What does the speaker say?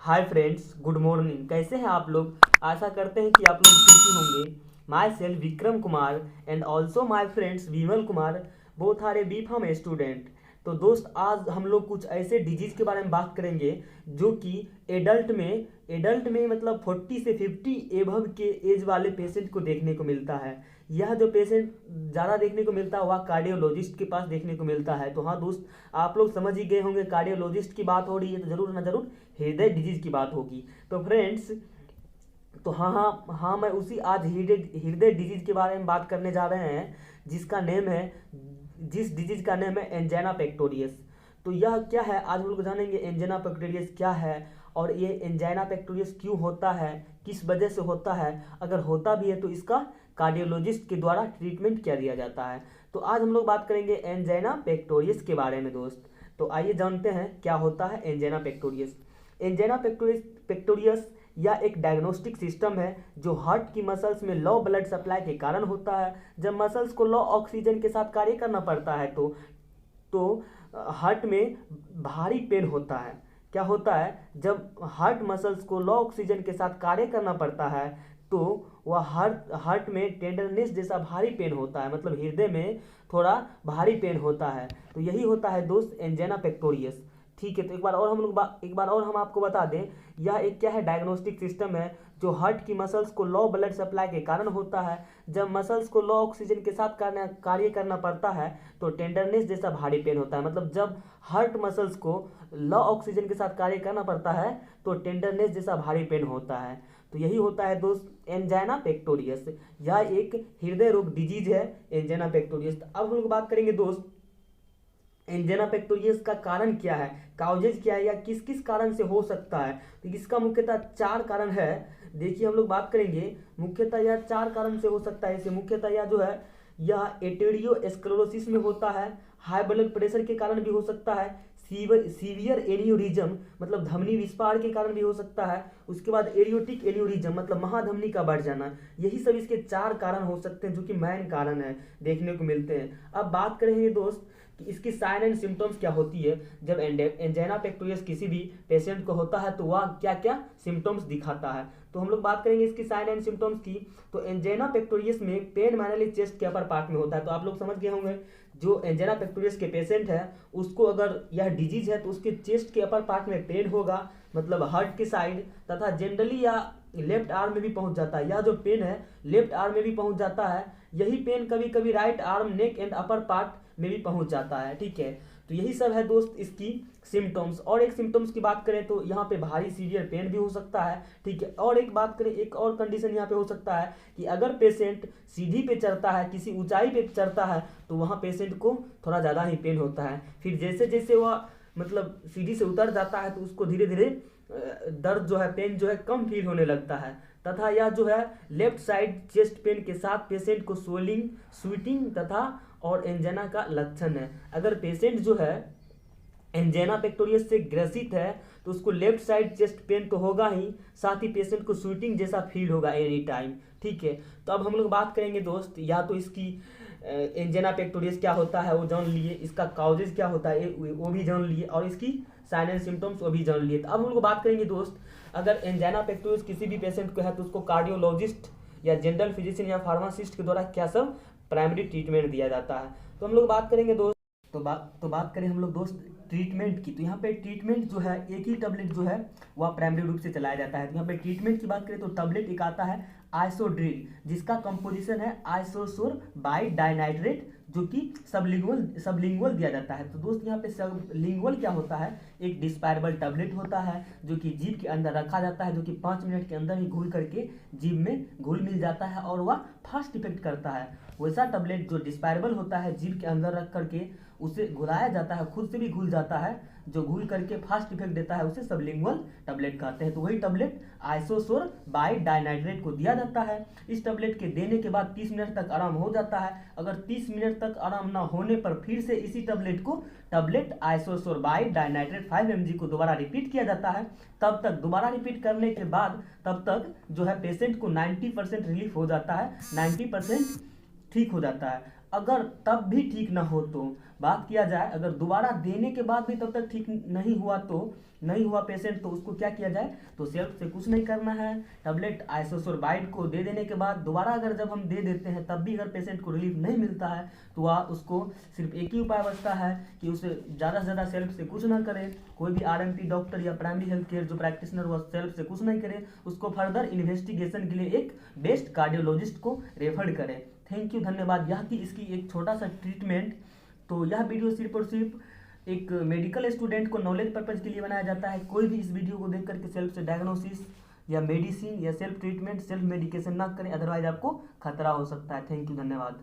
Hi friends, good morning. कैसे हैं आप लोग? आशा करते हैं कि आप लोग खुशी होंगे। Myself Vikram Kumar and also my friends Vimal Kumar, both are a B pharm student. तो दोस्त, आज हम लोग कुछ ऐसे डिजीज के बारे में बात करेंगे जो कि एडल्ट में मतलब 40 से 50 एबव के एज वाले पेशेंट को देखने को मिलता है। यह जो पेशेंट ज़्यादा देखने को मिलता है वह कार्डियोलॉजिस्ट के पास देखने को मिलता है। तो हाँ दोस्त, आप लोग समझ ही गए होंगे, कार्डियोलॉजिस्ट की बात हो रही है तो जरूर ना जरूर हृदय डिजीज की बात होगी। तो फ्रेंड्स, तो हाँ हाँ हाँ, मैं उसी आज हृदय हृदय डिजीज के बारे में बात करने जा रहे हैं, जिसका नेम है जिस डिजीज का नेम है एंजाइना पेक्टोरियस। तो यह क्या है, आज हम लोग जानेंगे एंजाइना पेक्टोरियस क्या है और ये एंजाइना पेक्टोरियस क्यों होता है, किस वजह से होता है, अगर होता भी है तो इसका कार्डियोलॉजिस्ट के द्वारा ट्रीटमेंट क्या दिया जाता है। तो आज हम लोग बात करेंगे एंजाइना पेक्टोरियस के बारे में दोस्त। तो आइए जानते हैं क्या होता है एंजाइना पेक्टोरियस। एंजाइना पेक्टोरियस यह एक डायग्नोस्टिक सिस्टम है जो हार्ट की मसल्स में लो ब्लड सप्लाई के कारण होता है। जब मसल्स को लो ऑक्सीजन के साथ कार्य करना पड़ता है तो हार्ट में भारी पेन होता है। क्या होता है, जब हार्ट मसल्स को लो ऑक्सीजन के साथ कार्य करना पड़ता है तो वह हार्ट में टेंडरनेस जैसा भारी पेन होता है, मतलब हृदय में थोड़ा भारी पेन होता है। तो यही होता है दोस्त एंजाइना पेक्टोरियस। ठीक है, तो एक बार और हम आपको बता दें, यह एक क्या है, डायग्नोस्टिक सिस्टम है जो हार्ट की मसल्स को लो ब्लड सप्लाई के कारण होता है। जब मसल्स को लो ऑक्सीजन के साथ कार्य करना पड़ता है तो टेंडरनेस जैसा भारी पेन होता है। मतलब जब हार्ट मसल्स को लो ऑक्सीजन के साथ कार्य करना पड़ता है तो टेंडरनेस जैसा भारी पेन होता है। तो यही होता है दोस्त एंजाइना पेक्टोरियस। यह एक हृदय रोग डिजीज है एंजाइना पेक्टोरियस। अब हम लोग बात करेंगे दोस्त, एंजाइना पेक्टोरियस का कारण क्या है, काउजेज क्या है या किस किस कारण से हो सकता है। तो इसका मुख्यतः 4 कारण है। देखिए, हम लोग बात करेंगे मुख्यतः यह 4 कारण से हो सकता है। इसे मुख्यतः यह जो है, यह एटेरियोस्क्लेरोसिस में होता है, हाई ब्लड प्रेशर के कारण भी हो सकता है, सीवियर एन्यूरिज्म मतलब धमनी विस्फार के कारण भी हो सकता है, उसके बाद एरियोटिक एन्यूरिज्म मतलब महाधमनी का बढ़ जाना। यही सब इसके 4 कारण हो सकते हैं जो कि मेन कारण है, देखने को मिलते हैं। अब बात करेंगे दोस्त कि इसकी साइन एंड सिम्टम्स क्या होती है। जब एंजाइना पेक्टोरियस किसी भी पेशेंट को होता है तो वह क्या क्या सिम्टम्स दिखाता है। तो हम लोग बात करेंगे इसकी साइन एंड सिम्टम्स की। तो एंजाइना पेक्टोरियस में पेन मैनली चेस्ट के अपर पार्ट में होता है। तो आप लोग समझ गए होंगे, जो एंजाइना पेक्टोरियस के पेशेंट है उसको अगर यह डिजीज है तो उसके चेस्ट के अपर पार्ट में पेन होगा, मतलब हार्ट की साइड, तथा जनरली या लेफ्ट आर्म में भी पहुंच जाता है। यह जो पेन है लेफ्ट आर्म में भी पहुंच जाता है। यही पेन कभी कभी right arm, neck and upper part में भी पहुंच जाता है। ठीक है, तो यही सब है दोस्त इसकी सिम्टम्स। और एक सिम्टम्स की बात करें तो यहाँ पे भारी सीवियर पेन भी हो सकता है। ठीक है, और एक बात करें, एक और कंडीशन यहाँ पे हो सकता है कि अगर पेशेंट सीढ़ी पे चढ़ता है, किसी ऊंचाई पे चढ़ता है तो वहाँ पेशेंट को थोड़ा ज़्यादा ही पेन होता है। फिर जैसे जैसे वह मतलब सीढ़ी से उतर जाता है तो उसको धीरे धीरे दर्द जो है, पेन जो है कम फील होने लगता है। तथा यह जो है लेफ्ट साइड चेस्ट पेन के साथ पेशेंट को स्वेलिंग, स्वीटिंग तथा और एंजाइना का लक्षण है। अगर पेशेंट जो है एंजाइना पेक्टोरियस से ग्रसित है तो उसको लेफ्ट साइड चेस्ट पेन तो होगा ही, साथ ही पेशेंट को स्वीटिंग जैसा फील होगा एनी टाइम। ठीक है, तो अब हम लोग बात करेंगे दोस्त, या तो इसकी एंजाइना पेक्टोरियस क्या होता है वो जान लिए, इसका काउजेज क्या होता है वो भी जान लिए, और इसकी साइन एंड सिम्टम्स वो भी जान लिए। तो अब हम लोग बात करेंगे दोस्त, अगर एंजाइना पेक्टोरियस किसी भी पेशेंट को है तो उसको कार्डियोलॉजिस्ट या जनरल फिजिशियन या फार्मासिस्ट के द्वारा क्या सब प्राइमरी ट्रीटमेंट दिया जाता है। तो हम लोग बात करेंगे दोस्त, तो बात करें हम लोग दोस्त ट्रीटमेंट की। तो यहाँ पे ट्रीटमेंट जो है, एक ही टैबलेट जो है वह प्राइमरी रूप से चलाया जाता है। तो यहाँ पे ट्रीटमेंट की बात करें तो टैबलेट एक आता है आइसोड्रिल, जिसका कंपोजिशन है आइसोसोर बाई डाइनाइट्रेट, जो कि सबलिंगुअल दिया जाता है। तो दोस्त यहाँ पे सबलिंगुअल क्या होता है, एक डिस्पायरेबल टैबलेट होता है जो कि जीभ के अंदर रखा जाता है, जो कि 5 मिनट के अंदर ही घुल करके जीभ में घुल मिल जाता है और वह फास्ट इफेक्ट करता है। वैसा टैबलेट जो डिस्पायरेबल होता है, जीभ के अंदर रख करके उसे घुलाया जाता है, खुद से भी घुल जाता है, जो घुल करके फास्ट इफेक्ट देता है उसे सबलिंगुअल टैबलेट कहते हैं। तो वही टैबलेट आइसोसोर बाई डाइनाइट्रेट को दिया जाता है। इस टैबलेट के देने के बाद 30 मिनट तक आराम हो जाता है। अगर 30 मिनट तक आराम ना होने पर फिर से इसी टैबलेट को, टैबलेट आइसोसोर बाई डाइनाइट्रेट 5 mg को दोबारा रिपीट किया जाता है। तब तक दोबारा रिपीट करने के बाद तब तक जो है पेशेंट को 90% रिलीफ हो जाता है, 90% ठीक हो जाता है। अगर तब भी ठीक ना हो तो बात किया जाए, अगर दोबारा देने के बाद भी तब तक ठीक नहीं हुआ पेशेंट, तो उसको क्या किया जाए, तो सेल्फ से कुछ नहीं करना है। टैबलेट आइसोसोरबाइड को दे देने के बाद दोबारा अगर जब हम दे देते हैं तब भी अगर पेशेंट को रिलीफ नहीं मिलता है तो उसको सिर्फ एक ही उपाय बचता है कि उसे ज़्यादा से ज़्यादा सेल्फ से कुछ ना करे। कोई भी आरएमपी डॉक्टर या प्राइमरी हेल्थ केयर जो प्रैक्टिशनर वह सेल्फ से कुछ नहीं करे, उसको फर्दर इन्वेस्टिगेशन के लिए एक बेस्ट कार्डियोलॉजिस्ट को रेफर करें। थैंक यू, धन्यवाद। यह थी इसकी एक छोटा सा ट्रीटमेंट। तो यह वीडियो सिर्फ और सिर्फ एक मेडिकल स्टूडेंट को नॉलेज पर्पज़ के लिए बनाया जाता है। कोई भी इस वीडियो को देख करके सेल्फ से डायग्नोसिस या मेडिसिन या सेल्फ ट्रीटमेंट, सेल्फ मेडिकेशन ना करें, अदरवाइज आपको खतरा हो सकता है। थैंक यू, धन्यवाद।